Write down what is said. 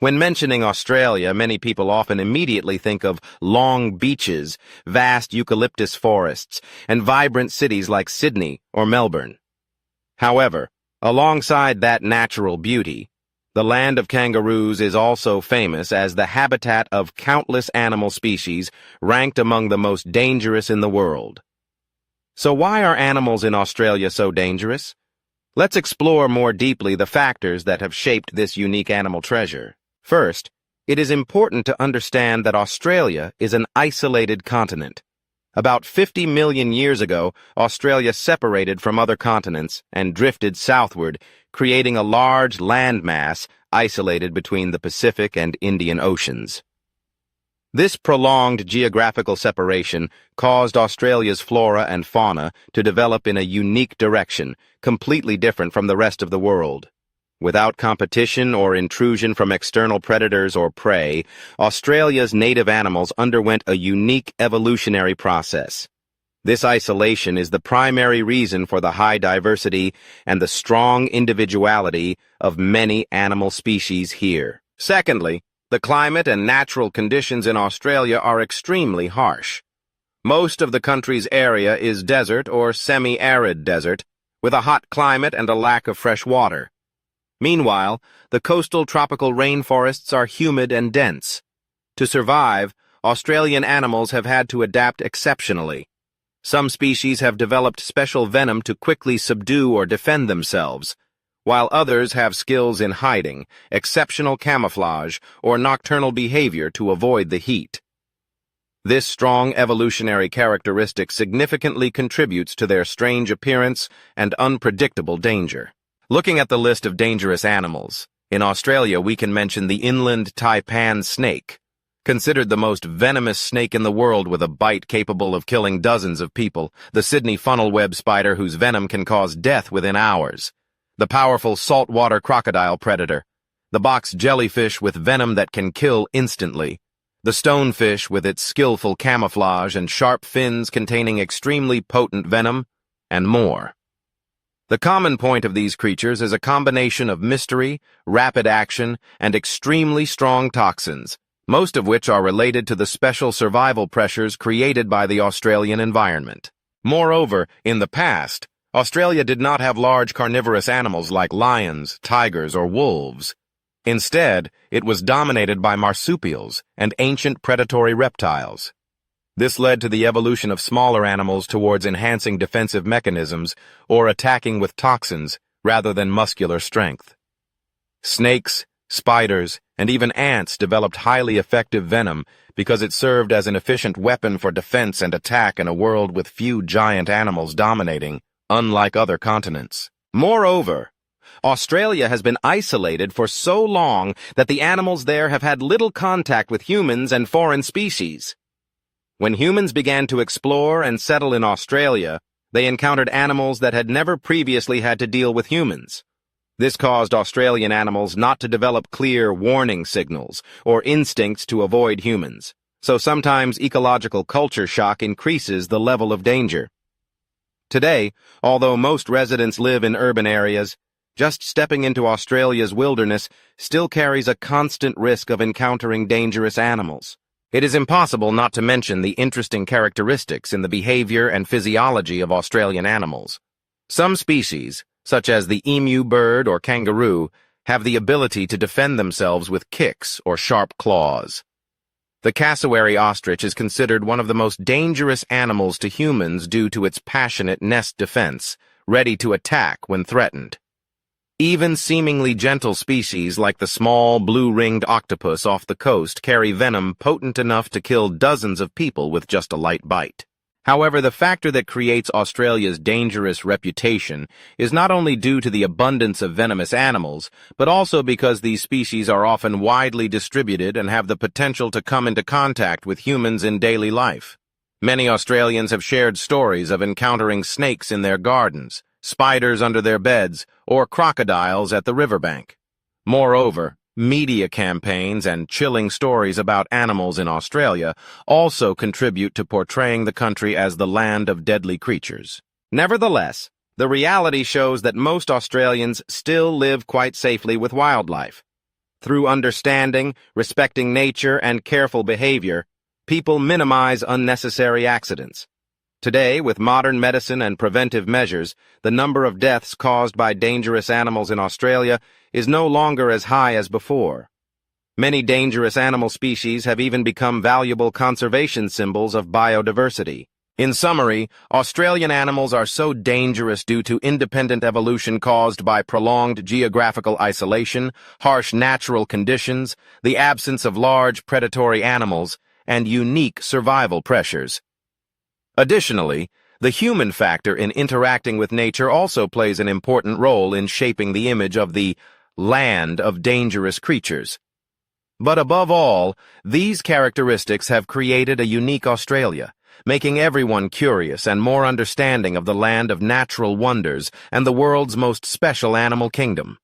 When mentioning Australia, many people often immediately think of long beaches, vast eucalyptus forests, and vibrant cities like Sydney or Melbourne. However, alongside that natural beauty, the land of kangaroos is also famous as the habitat of countless animal species ranked among the most dangerous in the world. So why are animals in Australia so dangerous? Let's explore more deeply the factors that have shaped this unique animal treasure. First, it is important to understand that Australia is an isolated continent. About 50 million years ago, Australia separated from other continents and drifted southward, creating a large landmass isolated between the Pacific and Indian Oceans. This prolonged geographical separation caused Australia's flora and fauna to develop in a unique direction, completely different from the rest of the world. Without competition or intrusion from external predators or prey, Australia's native animals underwent a unique evolutionary process. This isolation is the primary reason for the high diversity and the strong individuality of many animal species here. Secondly, the climate and natural conditions in Australia are extremely harsh. Most of the country's area is desert or semi-arid desert, with a hot climate and a lack of fresh water. Meanwhile, the coastal tropical rainforests are humid and dense. To survive, Australian animals have had to adapt exceptionally. Some species have developed special venom to quickly subdue or defend themselves, while others have skills in hiding, exceptional camouflage, or nocturnal behavior to avoid the heat. This strong evolutionary characteristic significantly contributes to their strange appearance and unpredictable danger. Looking at the list of dangerous animals, in Australia we can mention the inland taipan snake, considered the most venomous snake in the world with a bite capable of killing dozens of people, the Sydney funnel web spider whose venom can cause death within hours, the powerful saltwater crocodile predator, the box jellyfish with venom that can kill instantly, the stonefish with its skillful camouflage and sharp fins containing extremely potent venom, and more. The common point of these creatures is a combination of mystery, rapid action, and extremely strong toxins, most of which are related to the special survival pressures created by the Australian environment. Moreover, in the past, Australia did not have large carnivorous animals like lions, tigers, or wolves. Instead, it was dominated by marsupials and ancient predatory reptiles. This led to the evolution of smaller animals towards enhancing defensive mechanisms or attacking with toxins rather than muscular strength. Snakes, spiders, and even ants developed highly effective venom because it served as an efficient weapon for defense and attack in a world with few giant animals dominating, unlike other continents. Moreover, Australia has been isolated for so long that the animals there have had little contact with humans and foreign species. When humans began to explore and settle in Australia, they encountered animals that had never previously had to deal with humans. This caused Australian animals not to develop clear warning signals or instincts to avoid humans, so sometimes ecological culture shock increases the level of danger. Today, although most residents live in urban areas, just stepping into Australia's wilderness still carries a constant risk of encountering dangerous animals. It is impossible not to mention the interesting characteristics in the behavior and physiology of Australian animals. Some species, such as the emu bird or kangaroo, have the ability to defend themselves with kicks or sharp claws. The cassowary ostrich is considered one of the most dangerous animals to humans due to its passionate nest defense, ready to attack when threatened. Even seemingly gentle species like the small blue-ringed octopus off the coast carry venom potent enough to kill dozens of people with just a light bite. However, the factor that creates Australia's dangerous reputation is not only due to the abundance of venomous animals, but also because these species are often widely distributed and have the potential to come into contact with humans in daily life. Many Australians have shared stories of encountering snakes in their gardens, spiders under their beds, or crocodiles at the riverbank. Moreover, media campaigns and chilling stories about animals in Australia also contribute to portraying the country as the land of deadly creatures. Nevertheless, the reality shows that most Australians still live quite safely with wildlife. Through understanding, respecting nature, and careful behavior, people minimize unnecessary accidents. Today, with modern medicine and preventive measures, the number of deaths caused by dangerous animals in Australia is no longer as high as before. Many dangerous animal species have even become valuable conservation symbols of biodiversity. In summary, Australian animals are so dangerous due to independent evolution caused by prolonged geographical isolation, harsh natural conditions, the absence of large predatory animals, and unique survival pressures. Additionally, the human factor in interacting with nature also plays an important role in shaping the image of the land of dangerous creatures. But above all, these characteristics have created a unique Australia, making everyone curious and more understanding of the land of natural wonders and the world's most special animal kingdom.